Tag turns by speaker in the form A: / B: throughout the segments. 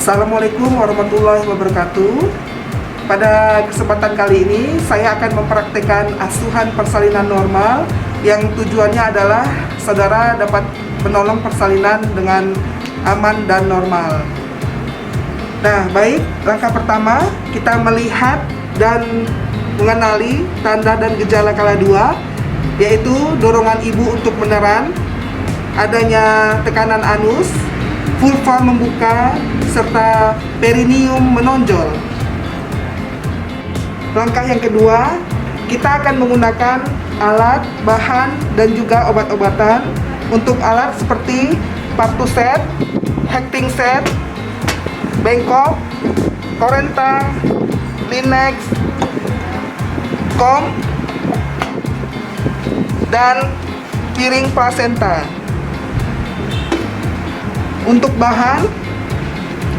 A: Assalamualaikum warahmatullahi wabarakatuh. Pada kesempatan kali ini saya akan mempraktekkan asuhan persalinan normal yang tujuannya adalah saudara dapat menolong persalinan dengan aman dan normal. Nah, baik, langkah pertama kita melihat dan mengenali tanda dan gejala kala 2, yaitu dorongan ibu untuk meneran, adanya tekanan anus, vulva membuka, serta perineum menonjol. Langkah yang kedua, kita akan menggunakan alat, bahan, dan juga obat-obatan. Untuk alat seperti Partuset, Hecting Set, Bengkok, Korentang, Linex, Kom, dan piring plasenta. Untuk bahan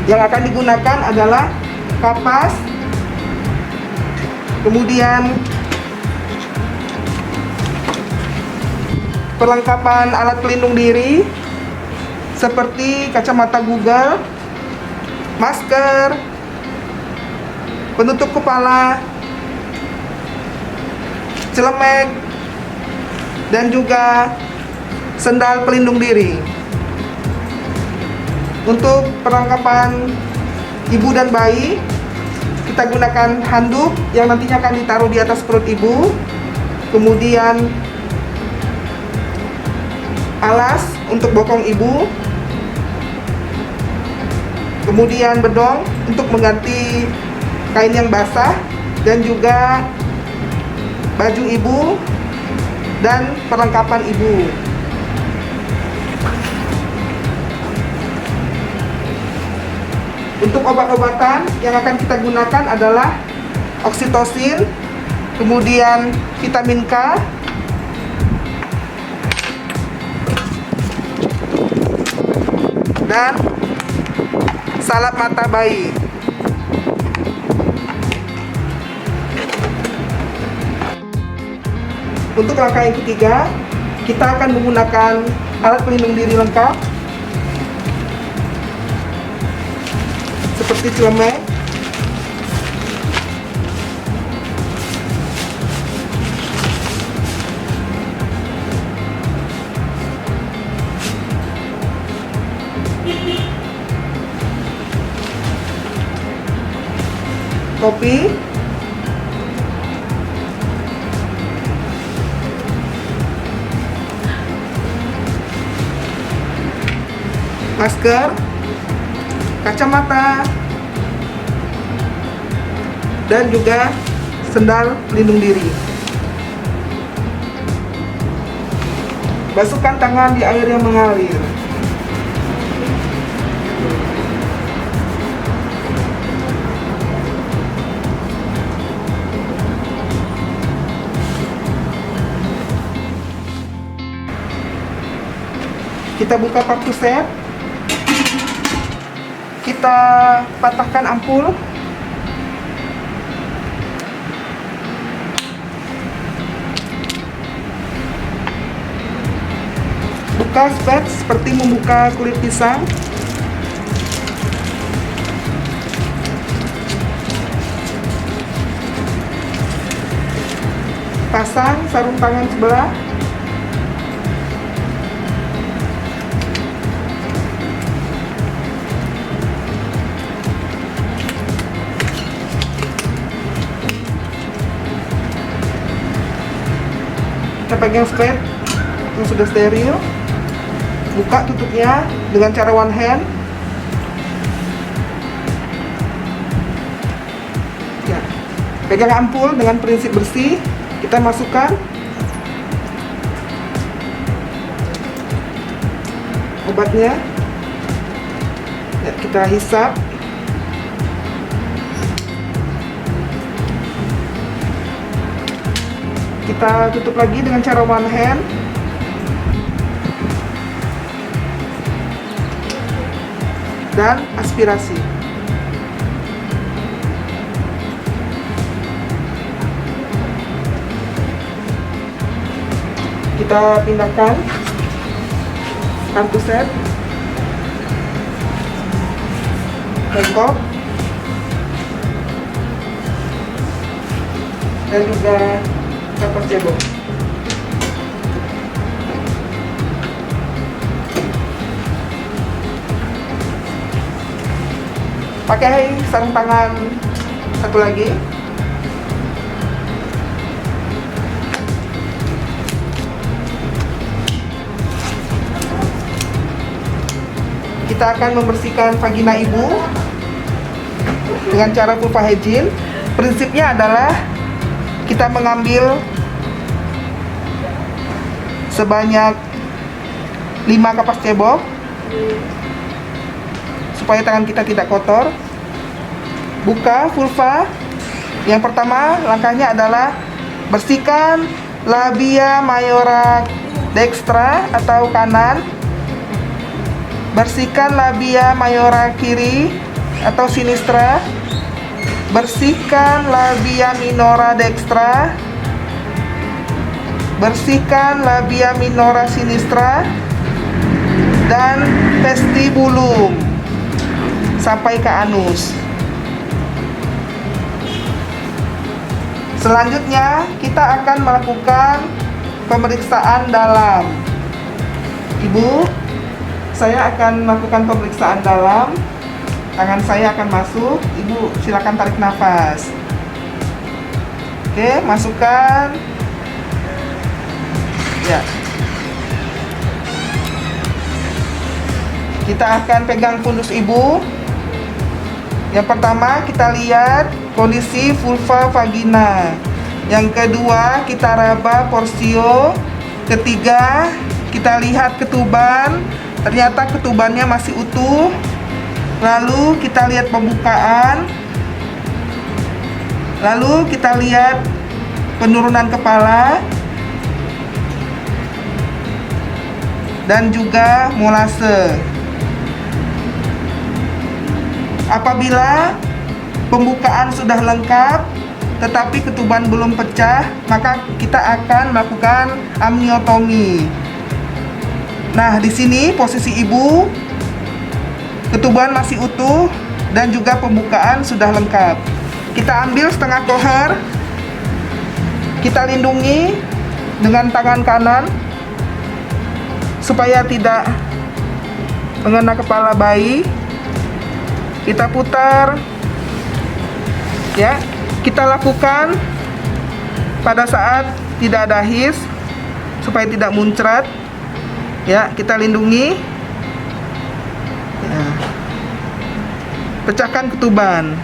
A: yang akan digunakan adalah kapas, kemudian perlengkapan alat pelindung diri seperti kacamata Google, masker, penutup kepala, celemek, dan juga sendal pelindung diri. Untuk perlengkapan ibu dan bayi, kita gunakan handuk yang nantinya akan ditaruh di atas perut ibu, kemudian alas untuk bokong ibu, kemudian bedong untuk mengganti kain yang basah, dan juga baju ibu dan perlengkapan ibu. Untuk obat-obatan yang akan kita gunakan adalah oksitosin, kemudian vitamin K, dan salep mata bayi. Untuk langkah yang ketiga, kita akan menggunakan alat pelindung diri lengkap seperti celemek, topi, masker, kacamata, dan juga sendal pelindung diri. Basuhkan tangan di air yang mengalir. Kita buka Partuset. Kita patahkan ampul. Buka spet seperti membuka kulit pisang. Pasang sarung tangan sebelah. Kita pegang spet yang sudah steril. Buka tutupnya dengan cara one hand. Ya. Pegang ampul dengan prinsip bersih. Kita masukkan obatnya. Ya, kita hisap. Kita tutup lagi dengan cara one hand. Dan aspirasi. Kita pindahkan Partuset. bengkok dan juga kapas cebok. Pakai sarung tangan satu lagi. Kita akan membersihkan vagina ibu dengan cara vulva hygiene. Prinsipnya adalah kita mengambil sebanyak 5 kapas cebok supaya tangan kita tidak kotor. Buka vulva. Yang pertama langkahnya adalah bersihkan labia mayora dextra atau kanan, bersihkan labia mayora kiri atau sinistra, bersihkan labia minora dextra, bersihkan labia minora sinistra, dan vestibulum sampai ke anus. Selanjutnya kita akan melakukan pemeriksaan dalam. Ibu, saya akan melakukan pemeriksaan dalam. Tangan saya akan masuk. Ibu silakan tarik nafas. Oke, masukkan. Ya. Kita akan pegang fundus ibu. Yang pertama kita lihat kondisi vulva vagina. Yang kedua kita raba porsio. Ketiga kita lihat ketuban. Ternyata ketubannya masih utuh. Lalu kita lihat pembukaan. Lalu kita lihat penurunan kepala dan juga molase. Apabila pembukaan sudah lengkap tetapi ketuban belum pecah, maka kita akan melakukan amniotomi. Nah, di sini posisi ibu, ketuban masih utuh dan juga pembukaan sudah lengkap. Kita ambil setengah kohar, kita lindungi dengan tangan kanan supaya tidak mengena kepala bayi. Kita putar, ya. Kita lakukan pada saat tidak ada his supaya tidak muncrat. Ya, kita lindungi. Ya. Pecahkan ketuban.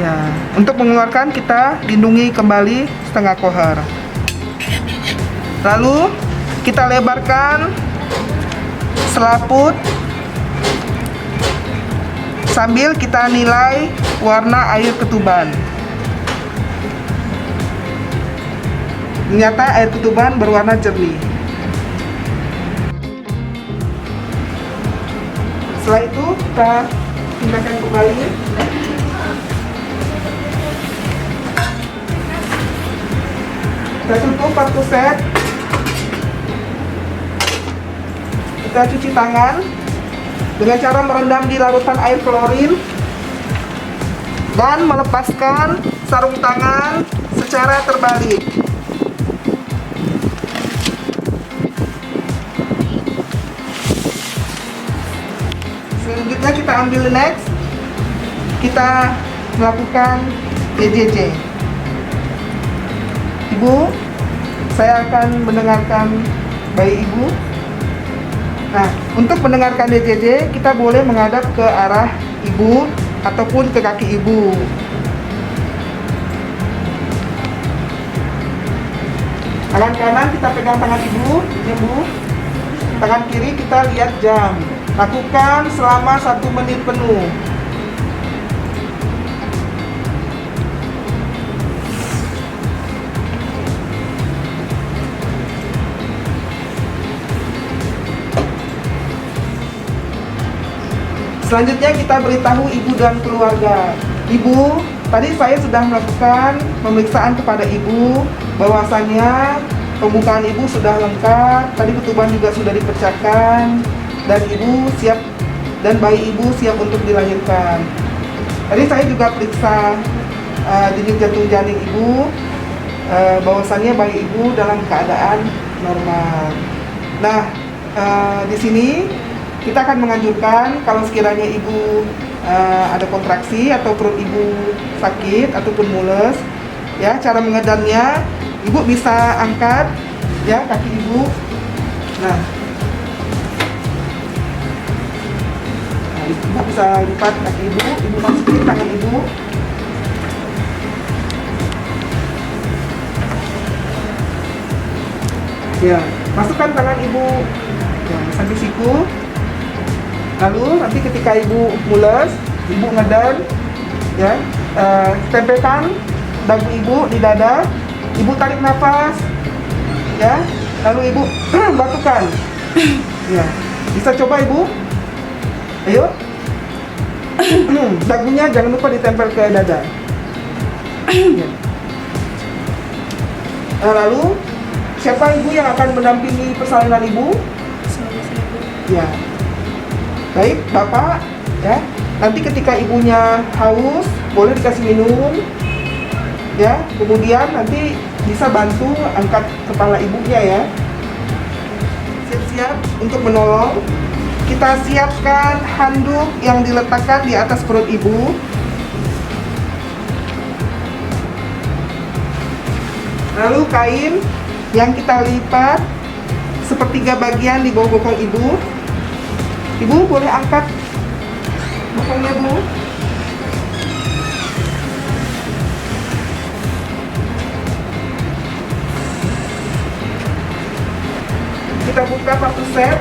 A: Ya, untuk mengeluarkan kita lindungi kembali setengah kohar. Lalu kita lebarkan selaput sambil kita nilai warna air ketuban. Ternyata air ketuban berwarna jernih. Setelah itu kita pindahkan kembali. Kita tutup paku set. Kita cuci tangan dengan cara merendam di larutan air klorin dan melepaskan sarung tangan secara terbalik. Selanjutnya kita ambil next, kita melakukan DJJ. Ibu, saya akan mendengarkan bayi ibu. Nah, untuk mendengarkan DJJ, kita boleh menghadap ke arah ibu ataupun ke kaki ibu. Tangan kanan kita pegang tangan ibu, ibu. Tangan kiri kita lihat jam. Lakukan selama 1 menit penuh. Selanjutnya kita beritahu ibu dan keluarga. Ibu, tadi saya sudah melakukan pemeriksaan kepada ibu bahwasannya pembukaan ibu sudah lengkap, tadi ketuban juga sudah dipecahkan dan ibu siap dan bayi ibu siap untuk dilahirkan. Tadi saya juga periksa denyut jantung janin ibu, bahwasannya bayi ibu dalam keadaan normal. Nah, di sini kita akan menganjurkan kalau sekiranya ibu ada kontraksi atau perut ibu sakit ataupun mules, ya, cara mengedannya ibu bisa angkat ya kaki ibu. Nah, ibu bisa lipat kaki ibu masukin tangan ibu. Ya, masukkan tangan ibu ya, sampai siku. Lalu nanti ketika ibu mules, ibu ngedan, ya, tempelkan dagu ibu di dada, ibu tarik nafas, ya, lalu ibu batukan. Ya, bisa coba ibu. Ayo, dagunya jangan lupa ditempel ke dada. Ya. Lalu siapa ibu yang akan mendampingi persalinan ibu? Ya, baik bapak, ya. Nanti ketika ibunya haus boleh dikasih minum, ya. Kemudian nanti bisa bantu angkat kepala ibunya ya. Siap-siap untuk menolong. Kita siapkan handuk yang diletakkan di atas perut ibu. Lalu kain yang kita lipat sepertiga bagian di bawah bokong ibu. Ibu boleh angkat bokongnya, Bu. Kita buka satu set.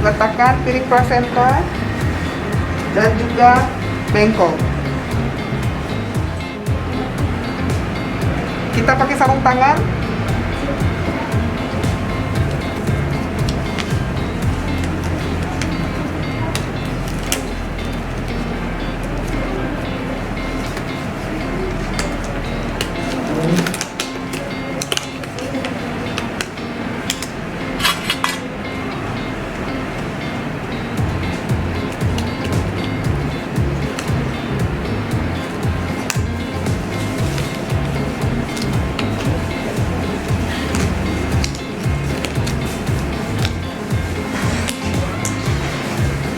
A: Letakkan piring plasenta dan juga bengkok. Kita pakai sarung tangan.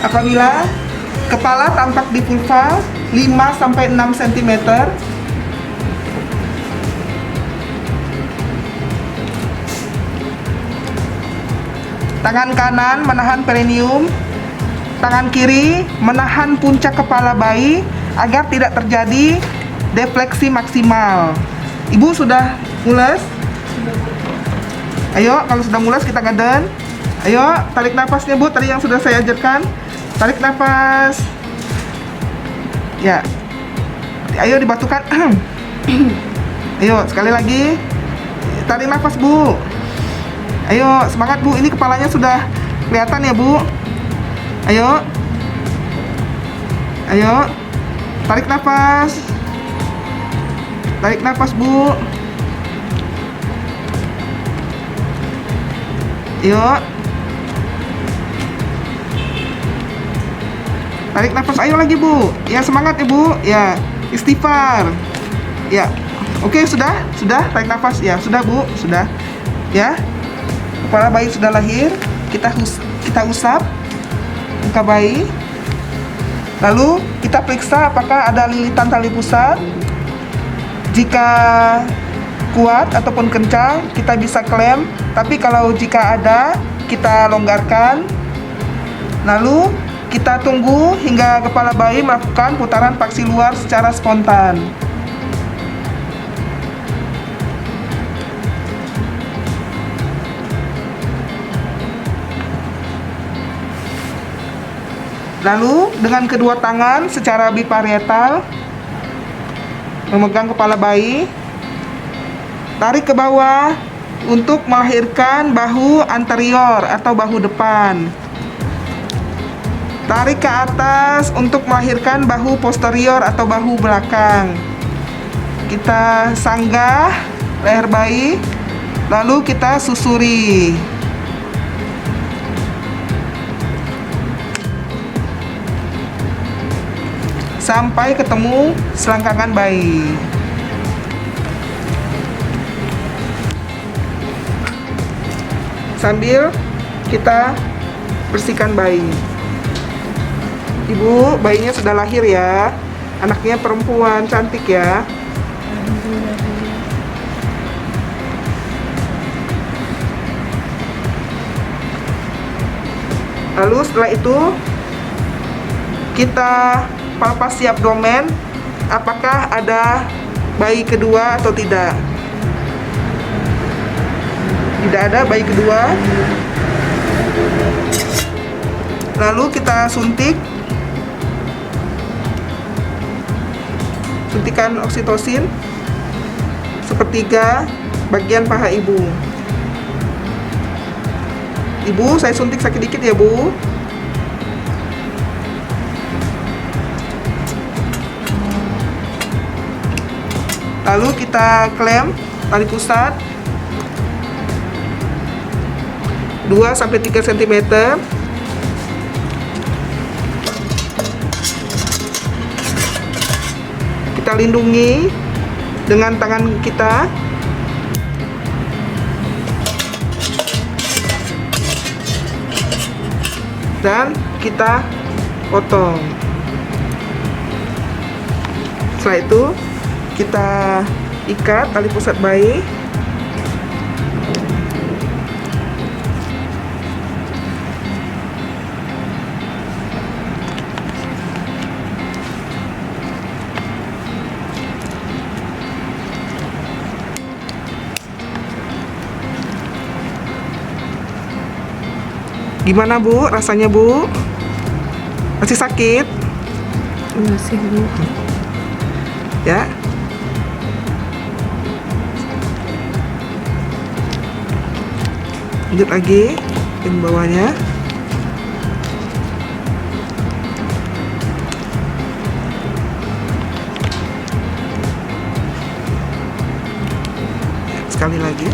A: Apabila kepala tampak di vulva 5-6 cm, tangan kanan menahan perineum, tangan kiri menahan puncak kepala bayi agar tidak terjadi defleksi maksimal. Ibu sudah mules? Ayo, kalau sudah mules kita ngeden. Ayo, tarik nafasnya Bu, tadi yang sudah saya ajarkan. Tarik nafas. Ya. Ayo dibatukan. Ayo, sekali lagi. Tarik nafas, Bu. Ayo, semangat, Bu. Ini kepalanya sudah kelihatan ya, Bu. Ayo. Ayo. Tarik nafas. Tarik nafas, Bu. Ayo. Tarik nafas, ayo lagi Bu. Ya, semangat ya Bu. Ya, istighfar. Ya, oke, sudah, tarik nafas. Ya, sudah Bu, sudah. Ya, kepala bayi sudah lahir. Kita usap muka bayi. Lalu kita periksa apakah ada lilitan tali pusat. Jika kuat ataupun kencang, kita bisa klem. Tapi kalau jika ada, kita longgarkan. Lalu kita tunggu hingga kepala bayi melakukan putaran paksi luar secara spontan. Lalu dengan kedua tangan secara biparietal memegang kepala bayi, tarik ke bawah untuk melahirkan bahu anterior atau bahu depan. Tarik ke atas untuk melahirkan bahu posterior atau bahu belakang. Kita sanggah leher bayi Lalu kita susuri. Sampai ketemu selangkangan bayi. Sambil kita bersihkan bayi. Ibu, bayinya sudah lahir ya. Anaknya perempuan, cantik ya. Lalu setelah itu kita palpasi abdomen, apakah ada bayi kedua atau tidak. Tidak ada bayi kedua. Lalu kita suntikan oksitosin sepertiga bagian paha ibu. Ibu, saya suntik sakit dikit ya, Bu. Lalu kita klem tali pusat 2-3 cm. Kita lindungi dengan tangan kita. Dan kita potong. Setelah itu kita ikat tali pusat bayi. Gimana, Bu? Rasanya, Bu? Masih sakit?
B: Masih, Bu.
A: Ya. Lanjut lagi di bawahnya. Sekali lagi.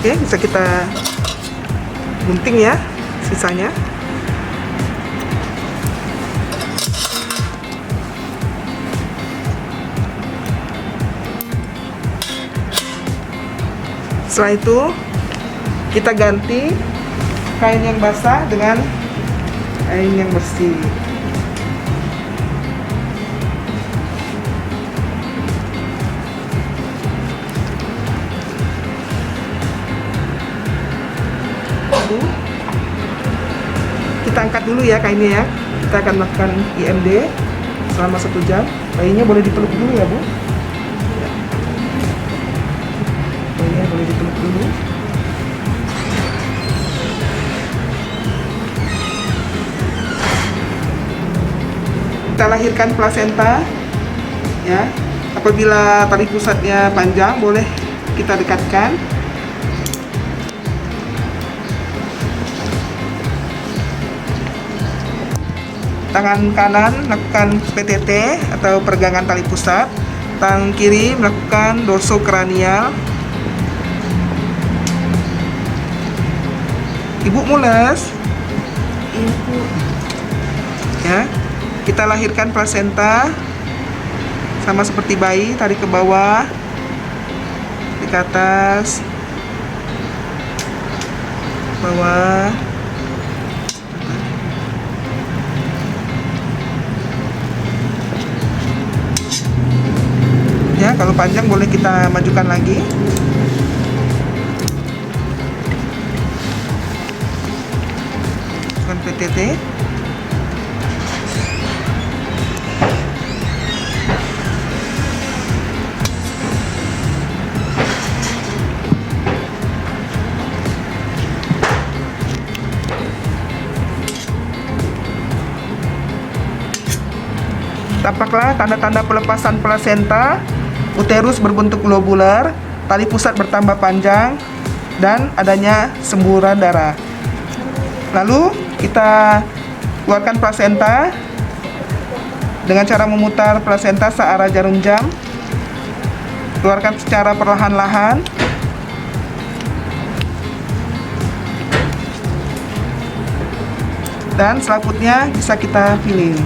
A: Oke, bisa kita gunting ya sisanya. Setelah itu kita ganti kain yang basah dengan kain yang bersih. Kita angkat dulu ya kainnya ya. Kita akan melakukan IMD selama 1 jam. Bayinya boleh dipeluk dulu ya, Bu. Bayinya boleh dipeluk dulu. Kita lahirkan plasenta ya. Apabila tali pusatnya panjang, boleh kita dekatkan. Tangan kanan melakukan PTT atau peregangan tali pusat. Tangan kiri melakukan dorsokranial. Ibu mules?
B: Ibu.
A: Ya, kita lahirkan plasenta sama seperti bayi, tarik ke bawah, tarik ke atas, bawah. Ya, kalau panjang boleh kita majukan lagi. Dengan PTT. Tampaklah tanda-tanda pelepasan plasenta. Uterus berbentuk globular, tali pusat bertambah panjang, dan adanya semburan darah. Lalu kita Keluarkan plasenta dengan cara memutar plasenta searah jarum jam. Keluarkan secara perlahan-lahan. Dan selaputnya bisa kita pilih.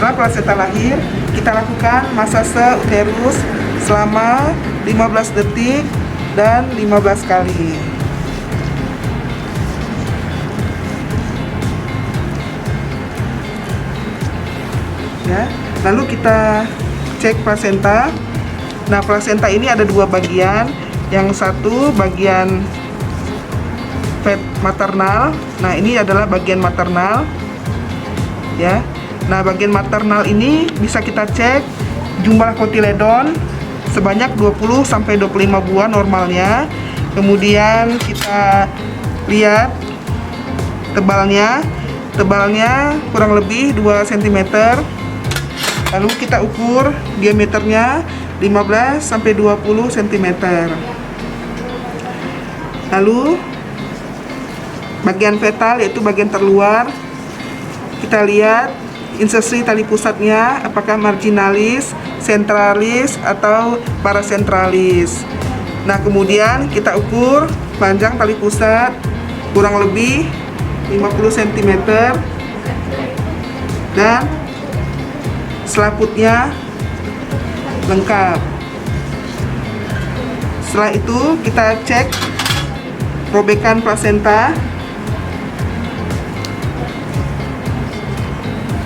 A: Setelah plasenta lahir, kita lakukan masase uterus selama 15 detik dan 15 kali. Ya, lalu kita cek plasenta. Nah, plasenta ini ada dua bagian. Yang satu bagian maternal. Nah, ini adalah bagian maternal. Ya. Nah, bagian maternal ini bisa kita cek jumlah kotiledon sebanyak 20 sampai 25 buah normalnya. Kemudian kita lihat tebalnya. Tebalnya kurang lebih 2 cm. Lalu kita ukur diameternya 15 sampai 20 cm. Lalu bagian fetal, yaitu bagian terluar, kita lihat insersi tali pusatnya apakah marginalis, sentralis, atau parasentralis. Nah, kemudian kita ukur panjang tali pusat kurang lebih 50 cm dan selaputnya lengkap. Setelah itu kita cek robekan plasenta.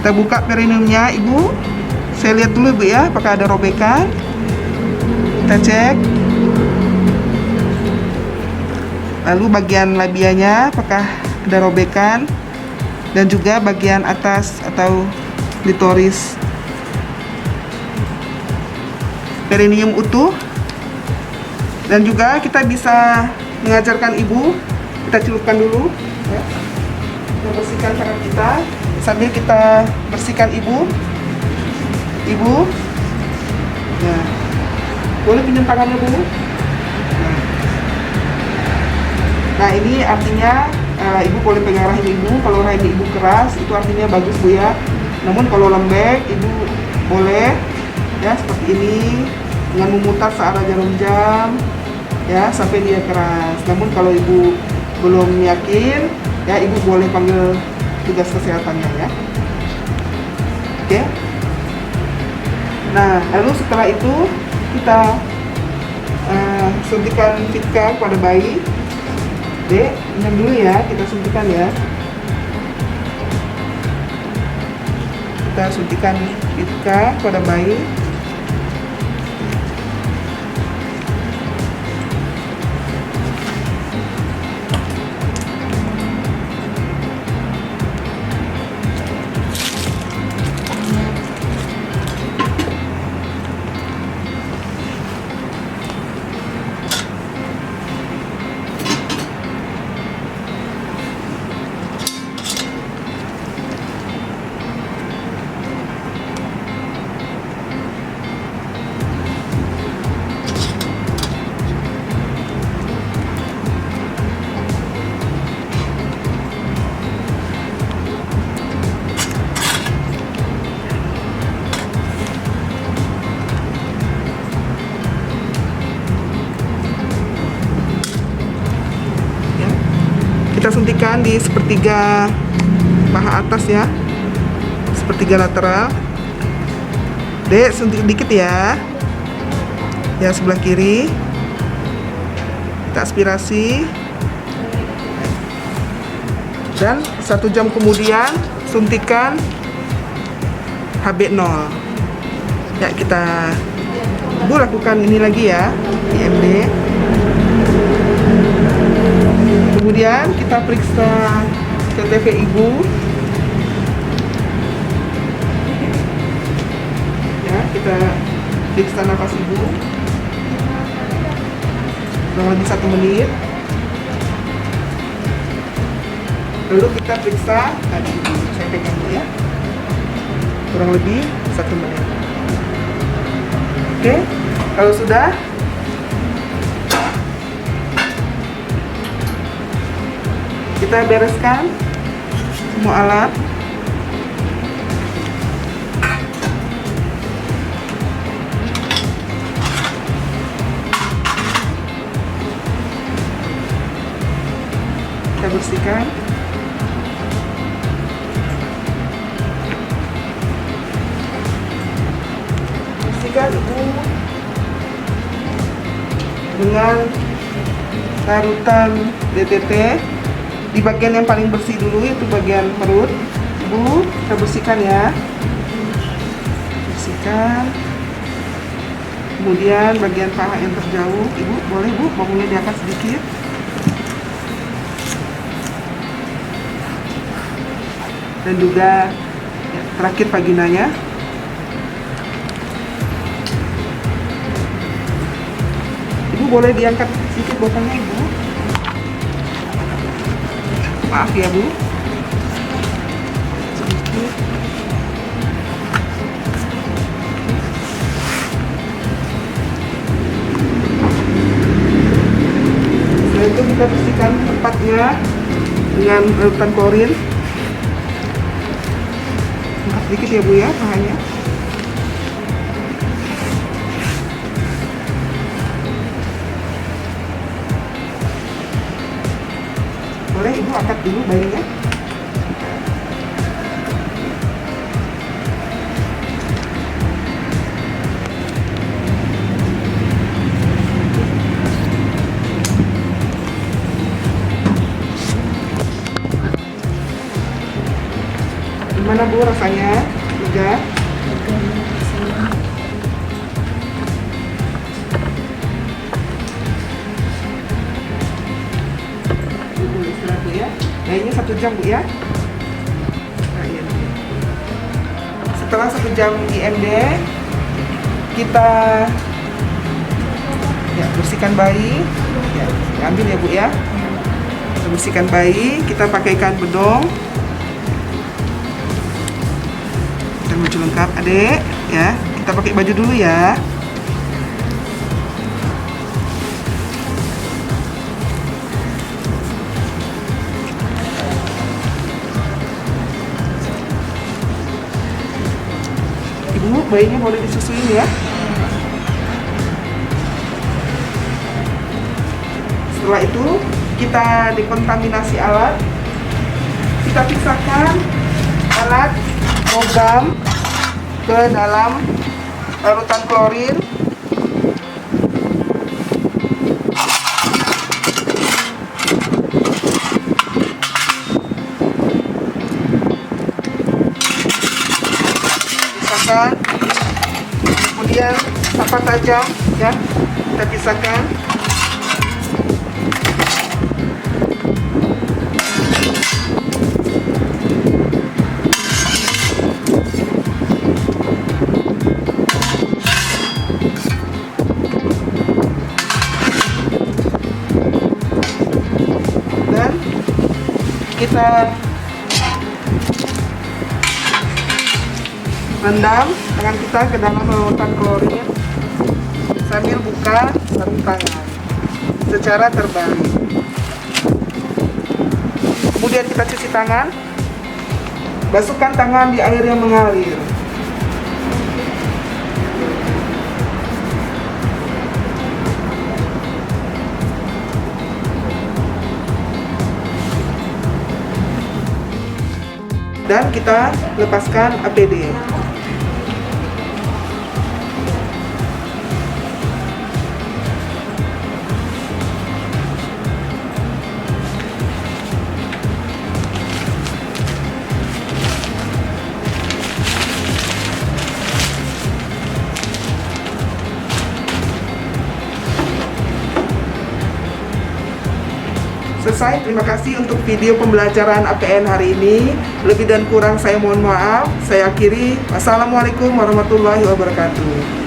A: Kita buka perineumnya ibu. Saya lihat dulu ibu ya, apakah ada robekan. Kita cek. Lalu bagian labianya apakah ada robekan, dan juga bagian atas atau klitoris. Perineum utuh. Dan juga kita bisa mengajarkan ibu, kita celupkan dulu ya. Kita bersihkan tangan kita sambil kita bersihkan ibu. Nah, boleh pinjam tangannya bu. Nah, ini artinya ibu boleh pegang rahim ibu. Kalau rahim ibu keras itu artinya bagus bu ya. Namun kalau lembek ibu boleh ya seperti ini dengan memutar searah jarum jam ya sampai dia keras. Namun kalau ibu belum yakin ya, ibu boleh panggil tugas kesehatannya ya. Oke. Nah, lalu setelah itu kita suntikan Fitka pada bayi. Dek, minum dulu ya, kita suntikan ya. Kita suntikan Fitka pada bayi. Kita suntikan di sepertiga paha atas ya, sepertiga lateral. Dek, suntik dikit ya. Ya, sebelah kiri. Kita aspirasi. Dan 1 jam kemudian suntikan HB0. Ya, kita ibu lakukan ini lagi ya, IMD. Kemudian kita periksa TTV ibu. Ya, kita periksa nafas ibu kurang lebih 1 menit. Lalu kita periksa tadi ibu, saya pegang dulu ya, kurang lebih 1 menit. Oke, kalau sudah, kita bereskan semua alat. Kita bersihkan. Bersihkan Ibu dengan larutan DTT. Di bagian yang paling bersih dulu, itu bagian perut. Ibu, kita bersihkan ya. Bersihkan. Kemudian bagian paha yang terjauh, Ibu boleh Bu, baunya diangkat sedikit. Dan juga ya, terakhir vaginanya. Ibu boleh diangkat sedikit botolnya Ibu. Maaf ya Bu. Sedikit. Setelah itu kita bersihkan tempatnya dengan larutan klorin. Angkat sedikit ya Bu ya pahanya. Boleh Ibu angkat dulu bayinya. Gimana Bu rasanya? Lega? Ibu istirahat Bu ya. Nah ini 1 jam Bu ya. Nah, iya. Setelah 1 jam IMD, kita ya bersihkan bayi. Ya, ambil ya Bu ya. Kita bersihkan bayi, kita pakaikan bedong. Kita baju lengkap Adek ya. Kita pakai baju dulu ya. Ibu, bayinya boleh disusuin ya. Setelah itu kita dekontaminasi alat. Kita pisahkan alat logam ke dalam larutan klorin. Pisahkan. Kemudian sampah tajam ya, kita pisahkan. Kita rendam tangan kita ke dalam larutan klorin sambil buka sarung tangan secara terbalik. Kemudian kita cuci tangan, basuhkan tangan di air yang mengalir. Dan kita lepaskan APD. Selesai, terima kasih untuk video pembelajaran APN hari ini. Lebih dan kurang saya mohon maaf. Saya akhiri. Wassalamualaikum warahmatullahi wabarakatuh.